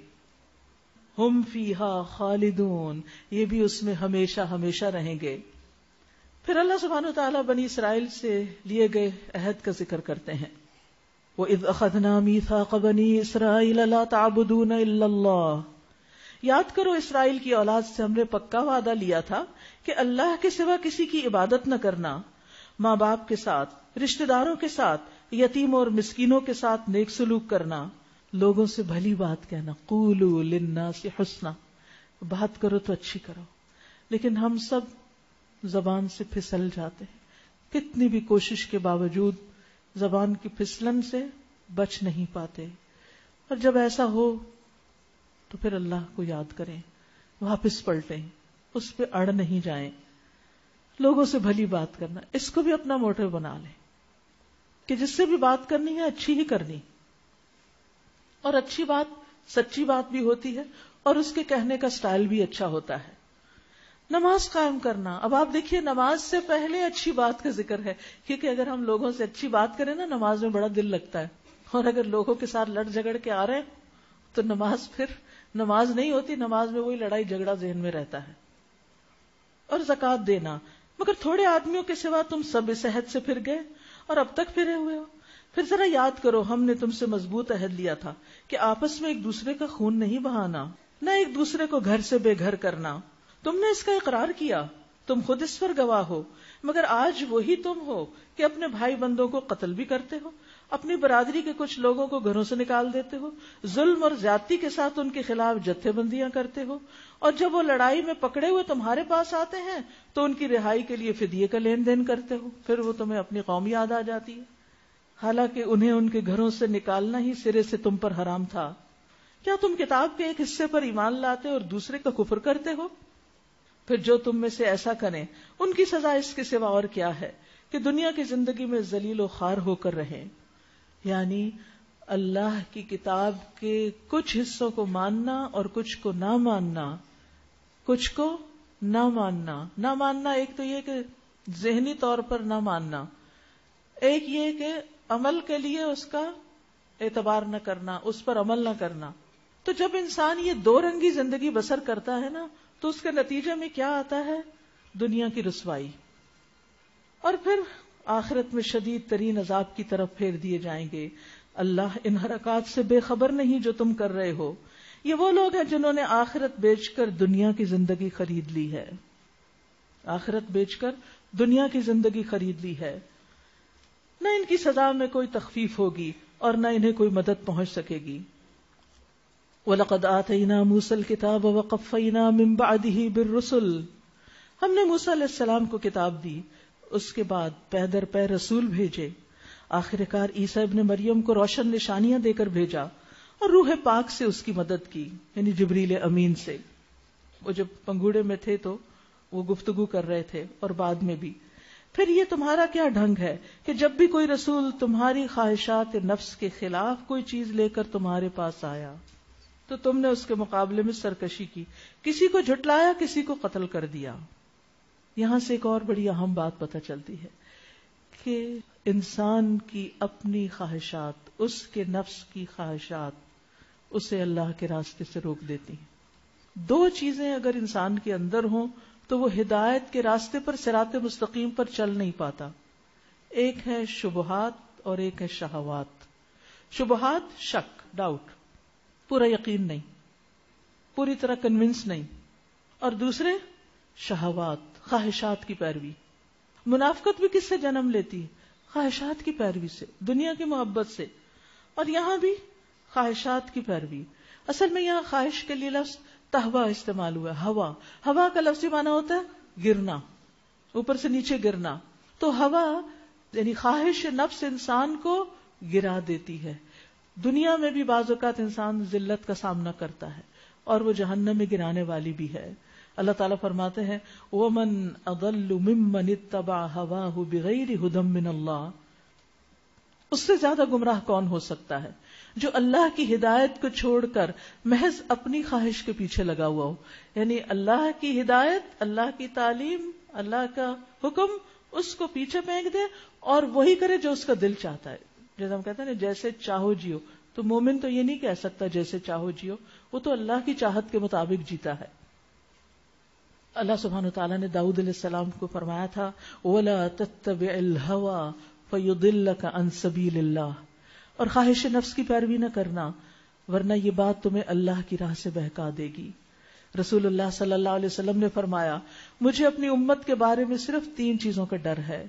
ہم فیہا خالدون، یہ بھی اس میں ہمیشہ ہمیشہ رہیں گے. پھر اللہ سبحانہ وتعالیٰ بنی اسرائیل سے لیے گئے عہد کا ذکر کرتے ہیں. وَإِذْ أَخَذْنَا مِيثَاقَ بَنِي إِسْرَائِيلَ لَا تَعْبُدُونَ إِلَّا اللَّهَ، یاد کرو اسرائیل کی اولاد سے ہم نے پکا وعدہ لیا تھا کہ اللہ کے سوا کسی کی عبادت نہ کرنا، ماں باپ کے ساتھ، رشتہ داروں کے ساتھ، یتیم اور مسکینوں کے ساتھ نیک سلوک کرنا، لوگوں سے بھلی بات کہنا. قولوا للناس حسنا، بات کرو تو اچھی کرو. لیکن ہم سب زبان سے پھسل جاتے ہیں، کتنی بھی کوشش کے باوجود زبان کی پھسلن سے بچ نہیں پاتے. اور جب ایسا ہو تو پھر اللہ کو یاد کریں، واپس پلٹیں، اس پہ اڑ نہیں جائیں. لوگوں سے بھلی بات کرنا، اس کو بھی اپنا موٹو بنا لیں کہ جس سے بھی بات کرنی ہے اچھی ہی کرنی، اور اچھی بات سچی بات بھی ہوتی ہے اور اس کے کہنے کا سٹائل بھی اچھا ہوتا ہے. نماز قائم کرنا، اب آپ دیکھیے نماز سے پہلے اچھی بات کا ذکر ہے، کیونکہ اگر ہم لوگوں سے اچھی بات کریں نا، نماز میں بڑا دل لگتا ہے. اور اگر لوگوں کے ساتھ لڑ جھگڑ کے آ رہے ہیں تو پھر نماز نہیں ہوتی، نماز میں وہی لڑائی جھگڑا ذہن میں رہتا ہے. اور زکوٰۃ دینا، مگر تھوڑے آدمیوں کے سوا تم سب صحت سے پھر گئے اور اب تک پھرے ہوئے ہو. پھر ذرا یاد کرو، ہم نے تم سے مضبوط عہد لیا تھا کہ آپس میں ایک دوسرے کا خون نہیں بہانا، نہ ایک دوسرے کو گھر سے بے گھر کرنا. تم نے اس کا اقرار کیا، تم خود اس پر گواہ ہو، مگر آج وہی تم ہو کہ اپنے بھائی بندوں کو قتل بھی کرتے ہو، اپنی برادری کے کچھ لوگوں کو گھروں سے نکال دیتے ہو، ظلم اور زیادتی کے ساتھ ان کے خلاف جتھے بندیاں کرتے ہو، اور جب وہ لڑائی میں پکڑے ہوئے تمہارے پاس آتے ہیں تو ان کی رہائی کے لیے فدیے کا لین دین کرتے ہو. پھر وہ تمہیں اپنی قوم یاد آ جاتی ہے، حالانکہ انہیں ان کے گھروں سے نکالنا ہی سرے سے تم پر حرام تھا. کیا تم کتاب کے ایک حصے پر ایمان لاتے اور دوسرے کا کفر کرتے ہو؟ پھر جو تم میں سے ایسا کریں ان کی سزا اس کے سوا اور کیا ہے کہ دنیا کی زندگی میں ذلیل و خوار ہو کر رہیں. یعنی اللہ کی کتاب کے کچھ حصوں کو ماننا اور کچھ کو نہ ماننا، کچھ کو نہ ماننا. ایک تو یہ کہ ذہنی طور پر نہ ماننا، ایک یہ کہ عمل کے لیے اس کا اعتبار نہ کرنا، اس پر عمل نہ کرنا. تو جب انسان یہ دو رنگی زندگی بسر کرتا ہے نا تو اس کے نتیجے میں کیا آتا ہے؟ دنیا کی رسوائی، اور پھر آخرت میں شدید ترین عذاب کی طرف پھیر دیے جائیں گے. اللہ ان حرکات سے بے خبر نہیں جو تم کر رہے ہو. یہ وہ لوگ ہیں جنہوں نے آخرت بیچ کر دنیا کی زندگی خرید لی ہے. آخرت بیچ کر دنیا کی زندگی خرید لی ہے. نہ ان کی سزا میں کوئی تخفیف ہوگی اور نہ انہیں کوئی مدد پہنچ سکے گی. وَلَقَدْ آتَيْنَا مُوسَى الْكِتَابَ وَقَفَّيْنَا مِن بَعْدِهِ بِالرُّسُلِ. ہم نے موسیٰ علیہ السلام کو کتاب دی، اس کے بعد پے در پے رسول بھیجے. آخر کار عیسیٰ ابن مریم کو روشن نشانیاں دے کر بھیجا اور روح پاک سے اس کی مدد کی، یعنی جبریل امین سے. وہ جب پنگوڑے میں تھے تو وہ گفتگو کر رہے تھے اور بعد میں بھی. پھر یہ تمہارا کیا ڈھنگ ہے کہ جب بھی کوئی رسول تمہاری خواہشات نفس کے خلاف کوئی چیز لے کر تمہارے پاس آیا تو تم نے اس کے مقابلے میں سرکشی کی، کسی کو جھٹلایا، کسی کو قتل کر دیا. یہاں سے ایک اور بڑی اہم بات پتہ چلتی ہے کہ انسان کی اپنی خواہشات، اس کے نفس کی خواہشات اسے اللہ کے راستے سے روک دیتی ہیں. دو چیزیں اگر انسان کے اندر ہوں تو وہ ہدایت کے راستے پر صراط مستقیم پر چل نہیں پاتا. ایک ہے شبہات اور ایک ہے شہوات. شبہات شک، ڈاؤٹ، پورا یقین نہیں، پوری طرح کنونس نہیں. اور دوسرے شہوات، خواہشات کی پیروی. منافقت بھی کس سے جنم لیتی ہے؟ خواہشات کی پیروی سے، دنیا کی محبت سے. اور یہاں بھی خواہشات کی پیروی. اصل میں یہاں خواہش کے لیے لفظ تہوا استعمال ہوا ہے. ہوا کا لفظی معنی ہوتا ہے گرنا، اوپر سے نیچے گرنا. تو ہوا یعنی خواہش نفس انسان کو گرا دیتی ہے. دنیا میں بھی بعض اوقات انسان ذلت کا سامنا کرتا ہے اور وہ جہنم میں گرانے والی بھی ہے. اللہ تعالیٰ فرماتے ہیں وَمَنْ أَضَلُّ مِمَّنِ اتَّبَعَ هَوَاهُ بِغَيْرِ هُدًى مِّنَ اللَّهِ. اس سے زیادہ گمراہ کون ہو سکتا ہے جو اللہ کی ہدایت کو چھوڑ کر محض اپنی خواہش کے پیچھے لگا ہوا ہو. یعنی اللہ کی ہدایت، اللہ کی تعلیم، اللہ کا حکم اس کو پیچھے پھینک دے اور وہی کرے جو اس کا دل چاہتا ہے. جیسے ہم کہتے ہیں نا جیسے چاہو جیو، تو مومن تو یہ نہیں کہہ سکتا جیسے چاہو جیو، وہ تو اللہ کی چاہت کے مطابق جیتا ہے. اللہ سبحانہ وتعالیٰ نے داؤد علیہ السلام کو فرمایا تھا وَلَا تَتَّبِعِ الْهَوَى فَيُضِلَّكَ عَن سَبِيلِ اللَّهِ. اور خواہش نفس کی پیروی نہ کرنا ورنہ یہ بات تمہیں اللہ کی راہ سے بہکا دے گی. رسول اللہ صلی اللہ علیہ وسلم نے فرمایا مجھے اپنی امت کے بارے میں صرف 3 چیزوں کا ڈر ہے: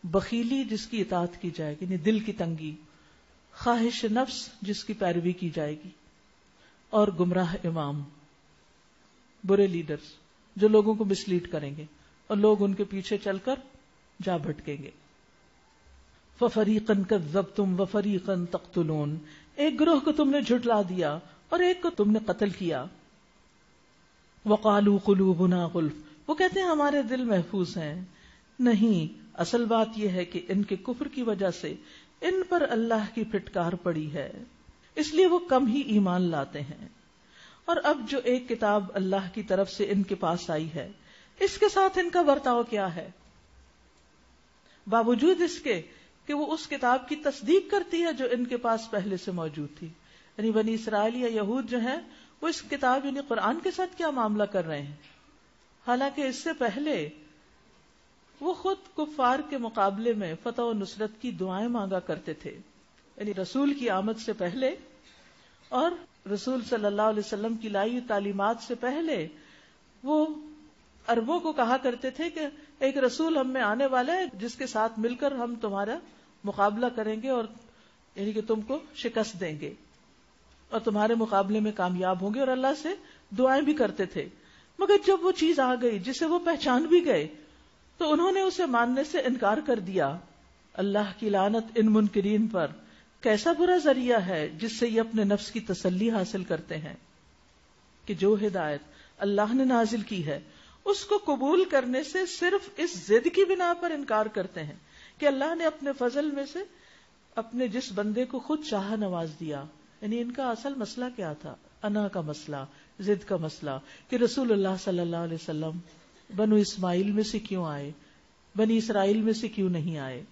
بخیلی جس کی اطاعت کی جائے گی یعنی دل کی تنگی، خواہش نفس جس کی پیروی کی جائے گی، اور گمراہ امام، برے لیڈرز جو لوگوں کو مس لیڈ کریں گے اور لوگ ان کے پیچھے چل کر جا بھٹکیں گے. فَفَرِيقًا كَذَّبْتُمْ وَفَرِيقًا تَقْتُلُونَ. ایک گروہ کو تم نے جھٹلا دیا اور ایک کو تم نے قتل کیا. وَقَالُوا قُلُوبُنَا غُلْفٌ. وہ کہتے ہیں ہمارے دل محفوظ ہیں. نہیں، اصل بات یہ ہے کہ ان کے کفر کی وجہ سے ان پر اللہ کی پھٹکار پڑی ہے، اس لیے وہ کم ہی ایمان لاتے ہیں. اور اب جو ایک کتاب اللہ کی طرف سے ان کے پاس آئی ہے اس کے ساتھ ان کا برتاؤ کیا ہے؟ باوجود اس کے کہ وہ اس کتاب کی تصدیق کرتی ہے جو ان کے پاس پہلے سے موجود تھی. یعنی بنی اسرائیل یا یہود جو ہیں وہ اس کتاب یعنی قرآن کے ساتھ کیا معاملہ کر رہے ہیں، حالانکہ اس سے پہلے وہ خود کفار کے مقابلے میں فتح و نصرت کی دعائیں مانگا کرتے تھے. یعنی رسول کی آمد سے پہلے اور رسول صلی اللہ علیہ وسلم کی لائی ہوئی تعلیمات سے پہلے وہ عربوں کو کہا کرتے تھے کہ ایک رسول ہم میں آنے والا ہے جس کے ساتھ مل کر ہم تمہارا مقابلہ کریں گے اور یعنی کہ تم کو شکست دیں گے اور تمہارے مقابلے میں کامیاب ہوں گے، اور اللہ سے دعائیں بھی کرتے تھے. مگر جب وہ چیز آ گئی جسے وہ پہچان بھی گئے تو انہوں نے اسے ماننے سے انکار کر دیا. اللہ کی لعنت ان منکرین پر، کیسا برا ذریعہ ہے جس سے یہ اپنے نفس کی تسلی حاصل کرتے ہیں کہ جو ہدایت اللہ نے نازل کی ہے اس کو قبول کرنے سے صرف اس ضد کی بنا پر انکار کرتے ہیں کہ اللہ نے اپنے فضل میں سے اپنے جس بندے کو خود چاہا نواز دیا. یعنی ان کا اصل مسئلہ کیا تھا؟ انا کا مسئلہ، ضد کا مسئلہ کہ رسول اللہ صلی اللہ علیہ وسلم بنو اسماعیل میں سے کیوں آئے، بنی اسرائیل میں سے کیوں نہیں آئے.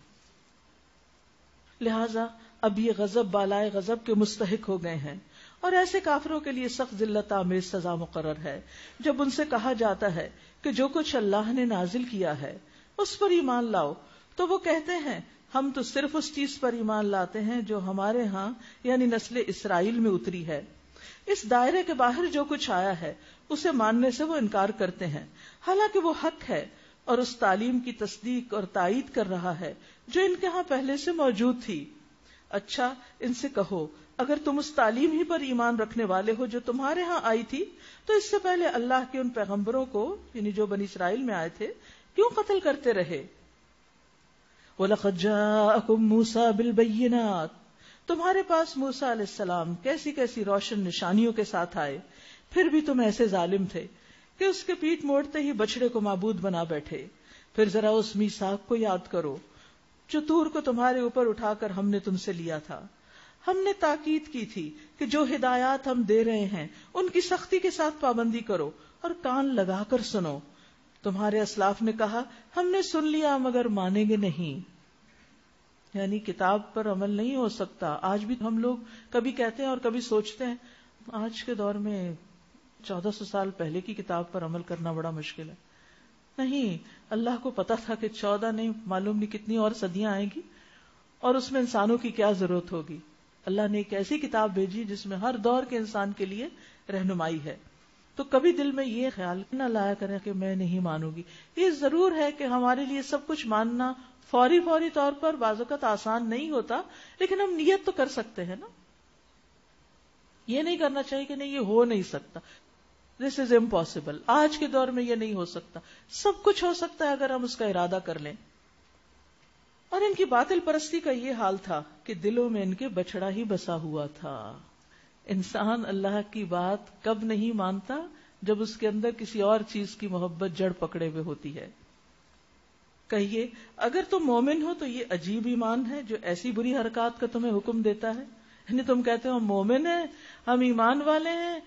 لہذا اب یہ غضب بالائے غضب کے مستحق ہو گئے ہیں، اور ایسے کافروں کے لیے سخت ذلت آمیز سزا مقرر ہے جب ان سے کہا جاتا ہے کہ جو کچھ اللہ نے نازل کیا ہے اس پر ایمان لاؤ، تو وہ کہتے ہیں ہم تو صرف اس چیز پر ایمان لاتے ہیں جو ہمارے ہاں یعنی نسل اسرائیل میں اتری ہے. اس دائرے کے باہر جو کچھ آیا ہے اسے ماننے سے وہ انکار کرتے ہیں، حالانکہ وہ حق ہے اور اس تعلیم کی تصدیق اور تائید کر رہا ہے جو ان کے ہاں پہلے سے موجود تھی. اچھا ان سے کہو اگر تم اس تعلیم ہی پر ایمان رکھنے والے ہو جو تمہارے ہاں آئی تھی تو اس سے پہلے اللہ کے ان پیغمبروں کو یعنی جو بنی اسرائیل میں آئے تھے کیوں قتل کرتے رہے. وَلَقَدْ جَاءَكُمْ مُوسَىٰ بِالْبَيِّنَاتِ، تمہارے پاس موسیٰ علیہ السلام کیسی کیسی روشن نشانیوں کے ساتھ آئے، پھر بھی تم ایسے ظالم تھے کہ اس کے پیٹ موڑتے ہی بچڑے کو معبود بنا بیٹھے. پھر ذرا اس میثاق کو یاد کرو جو طور کو تمہارے اوپر اٹھا کر ہم نے تم سے لیا تھا. ہم نے تاکید کی تھی کہ جو ہدایات ہم دے رہے ہیں ان کی سختی کے ساتھ پابندی کرو اور کان لگا کر سنو. تمہارے اسلاف نے کہا ہم نے سن لیا مگر مانیں گے نہیں، یعنی کتاب پر عمل نہیں ہو سکتا. آج بھی ہم لوگ کبھی کہتے ہیں اور کبھی سوچتے ہیں آج کے دور میں 1400 سال پہلے کی کتاب پر عمل کرنا بڑا مشکل ہے. نہیں، اللہ کو پتا تھا کہ 14 نہیں معلوم نہیں کتنی اور صدیاں آئیں گی اور اس میں انسانوں کی کیا ضرورت ہوگی. اللہ نے ایک ایسی کتاب بھیجی جس میں ہر دور کے انسان کے لیے رہنمائی ہے. تو کبھی دل میں یہ خیال نہ لایا کریں کہ میں نہیں مانوں گی. یہ ضرور ہے کہ ہمارے لیے سب کچھ ماننا فوری طور پر بعض اوقات آسان نہیں ہوتا، لیکن ہم نیت تو کر سکتے ہیں نا. یہ نہیں کرنا چاہیے کہ نہیں یہ ہو نہیں سکتا، دس از امپاسبل، آج کے دور میں یہ نہیں ہو سکتا. سب کچھ ہو سکتا ہے اگر ہم اس کا ارادہ کر لیں. اور ان کی باطل پرستی کا یہ حال تھا کہ دلوں میں ان کے بچڑا ہی بسا ہوا تھا. انسان اللہ کی بات کب نہیں مانتا؟ جب اس کے اندر کسی اور چیز کی محبت جڑ پکڑے ہوئے ہوتی ہے. کہیے اگر تم مومن ہو تو یہ عجیب ایمان ہے جو ایسی بری حرکات کا تمہیں حکم دیتا ہے. یعنی تم کہتے ہو ہم مومن ہیں، ہم ایمان والے ہیں،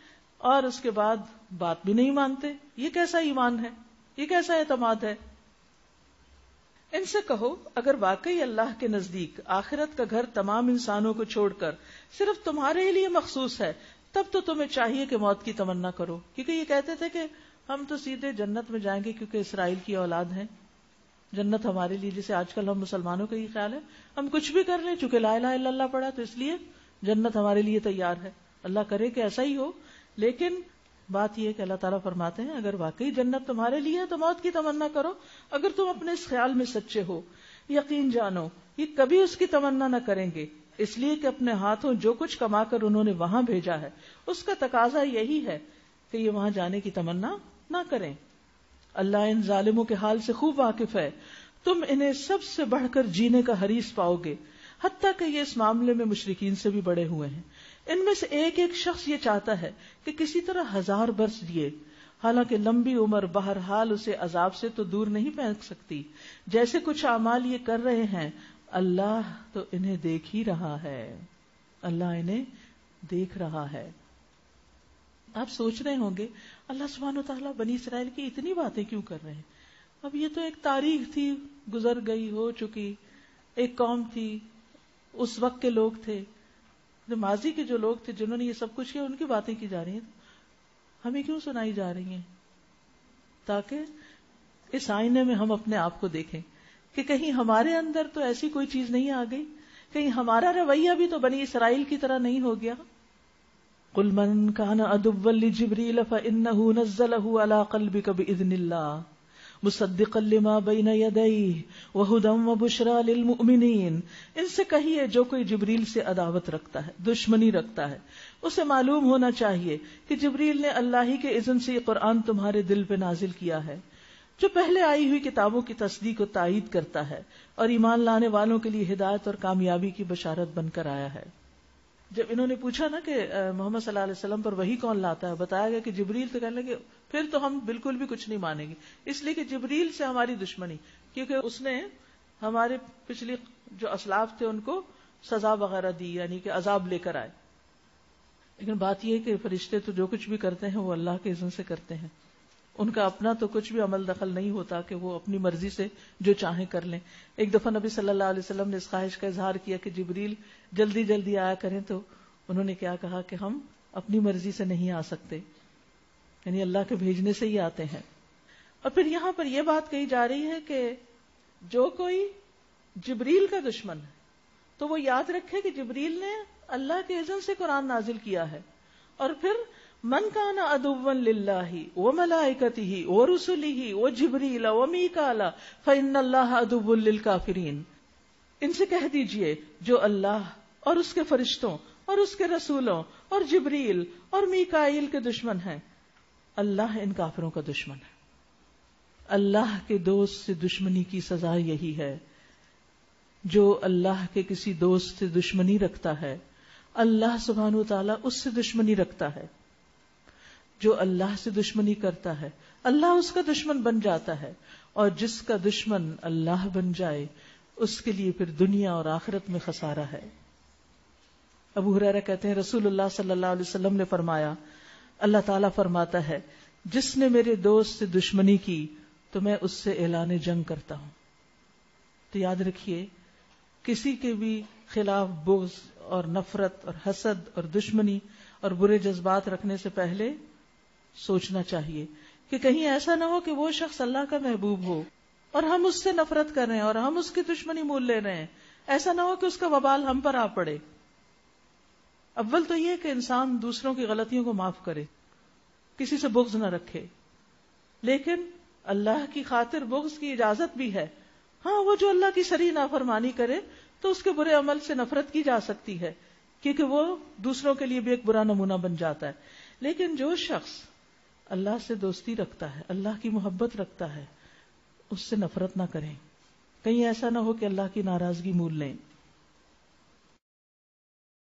اور اس کے بعد بات بھی نہیں مانتے. یہ کیسا ایمان ہے؟ یہ کیسا اعتماد ہے؟ ان سے کہو اگر واقعی اللہ کے نزدیک آخرت کا گھر تمام انسانوں کو چھوڑ کر صرف تمہارے ہی لیے مخصوص ہے تب تو تمہیں چاہیے کہ موت کی تمنا کرو. کیونکہ یہ کہتے تھے کہ ہم تو سیدھے جنت میں جائیں گے کیونکہ اسرائیل کی اولاد ہیں، جنت ہمارے لیے، جسے آج کل ہم مسلمانوں کا یہ خیال ہے ہم کچھ بھی کر لیں چونکہ لا الہ الا اللہ پڑھا تو اس لیے جنت ہمارے لیے تیار ہے. اللہ کرے کہ ایسا ہی ہو، لیکن بات یہ کہ اللہ تعالیٰ فرماتے ہیں اگر واقعی جنت تمہارے لیے ہے تو موت کی تمنا کرو. اگر تم اپنے اس خیال میں سچے ہو یقین جانو یہ کبھی اس کی تمنا نہ کریں گے، اس لیے کہ اپنے ہاتھوں جو کچھ کما کر انہوں نے وہاں بھیجا ہے اس کا تقاضا یہی ہے کہ یہ وہاں جانے کی تمنا نہ کریں. اللہ ان ظالموں کے حال سے خوب واقف ہے. تم انہیں سب سے بڑھ کر جینے کا حریص پاؤ گے، حتیٰ کہ یہ اس معاملے میں مشرکین سے بھی بڑے ہوئے ہیں. ان میں سے ایک ایک شخص یہ چاہتا ہے کہ کسی طرح 1000 برس جیے، حالانکہ لمبی عمر بہرحال اسے عذاب سے تو دور نہیں پھینک سکتی. جیسے کچھ اعمال یہ کر رہے ہیں اللہ تو انہیں دیکھ ہی رہا ہے، اللہ انہیں دیکھ رہا ہے. آپ سوچ رہے ہوں گے اللہ سبحانہ و تعالیٰ بنی اسرائیل کی اتنی باتیں کیوں کر رہے ہیں؟ اب یہ تو ایک تاریخ تھی، گزر گئی، ہو چکی، ایک قوم تھی، اس وقت کے لوگ تھے، جو ماضی کے جو لوگ تھے جنہوں نے یہ سب کچھ کیا، ان کی باتیں کی جا رہی ہیں، ہمیں کیوں سنائی جا رہی ہیں؟ تاکہ اس آئینے میں ہم اپنے آپ کو دیکھیں کہ کہیں ہمارے اندر تو ایسی کوئی چیز نہیں آ گئی، کہیں ہمارا رویہ بھی تو بنی اسرائیل کی طرح نہیں ہو گیا. قل من كان عدوا لجبريل فإنه نزله على قلبك بإذن الله مصدقا لما بين يديه وهدى وبشرى للمؤمنين. ان سے کہیے جو کوئی جبریل سے عداوت رکھتا ہے، دشمنی رکھتا ہے، اسے معلوم ہونا چاہیے کہ جبریل نے اللہ ہی کے اذن سے یہ قرآن تمہارے دل پہ نازل کیا ہے، جو پہلے آئی ہوئی کتابوں کی تصدیق و تائید کرتا ہے اور ایمان لانے والوں کے لیے ہدایت اور کامیابی کی بشارت بن کر آیا ہے. جب انہوں نے پوچھا نا کہ محمد صلی اللہ علیہ وسلم پر وحی کون لاتا ہے، بتایا گیا کہ جبریل. تو کہنے لگے پھر تو ہم بالکل بھی کچھ نہیں مانیں گے، اس لیے کہ جبریل سے ہماری دشمنی، کیونکہ اس نے ہمارے پچھلی جو اسلاف تھے ان کو سزا وغیرہ دی، یعنی کہ عذاب لے کر آئے. لیکن بات یہ ہے کہ فرشتے تو جو کچھ بھی کرتے ہیں وہ اللہ کے اذن سے کرتے ہیں، ان کا اپنا تو کچھ بھی عمل دخل نہیں ہوتا کہ وہ اپنی مرضی سے جو چاہیں کر لیں. ایک دفعہ نبی صلی اللہ علیہ وسلم نے اس خواہش کا اظہار کیا کہ جبریل جلدی جلدی آیا کریں، تو انہوں نے کیا کہا کہ ہم اپنی مرضی سے نہیں آ سکتے، یعنی اللہ کے بھیجنے سے ہی آتے ہیں. اور پھر یہاں پر یہ بات کہی جا رہی ہے کہ جو کوئی جبریل کا دشمن ہے تو وہ یاد رکھے کہ جبریل نے اللہ کے اذن سے قرآن نازل کیا ہے. اور پھر من کان عدوا للہ وملائکتہ ورسلہ وجبریل ومیکال فإن اللہ عدو للکافرین. ان سے کہہ دیجئے جو اللہ اور اس کے فرشتوں اور اس کے رسولوں اور جبریل اور میکائیل کے دشمن ہیں، اللہ ان کافروں کا دشمن ہے. اللہ کے دوست سے دشمنی کی سزا یہی ہے. جو اللہ کے کسی دوست سے دشمنی رکھتا ہے اللہ سبحانہ وتعالی اس سے دشمنی رکھتا ہے. جو اللہ سے دشمنی کرتا ہے اللہ اس کا دشمن بن جاتا ہے، اور جس کا دشمن اللہ بن جائے اس کے لیے پھر دنیا اور آخرت میں خسارہ ہے. ابو ہریرہ کہتے ہیں رسول اللہ صلی اللہ علیہ وسلم نے فرمایا، اللہ تعالیٰ فرماتا ہے جس نے میرے دوست سے دشمنی کی تو میں اس سے اعلان جنگ کرتا ہوں. تو یاد رکھیے کسی کے بھی خلاف بغض اور نفرت اور حسد اور دشمنی اور برے جذبات رکھنے سے پہلے سوچنا چاہیے کہ کہیں ایسا نہ ہو کہ وہ شخص اللہ کا محبوب ہو اور ہم اس سے نفرت کر رہے ہیں اور ہم اس کی دشمنی مول لے رہے ہیں. ایسا نہ ہو کہ اس کا وبال ہم پر آ پڑے. اول تو یہ کہ انسان دوسروں کی غلطیوں کو معاف کرے، کسی سے بغض نہ رکھے، لیکن اللہ کی خاطر بغض کی اجازت بھی ہے. ہاں وہ جو اللہ کی صریح نافرمانی کرے تو اس کے برے عمل سے نفرت کی جا سکتی ہے، کیونکہ وہ دوسروں کے لیے بھی ایک برا نمونہ بن جاتا ہے. لیکن جو شخص اللہ سے دوستی رکھتا ہے، اللہ کی محبت رکھتا ہے، اس سے نفرت نہ کریں، کہیں ایسا نہ ہو کہ اللہ کی ناراضگی مول لیں.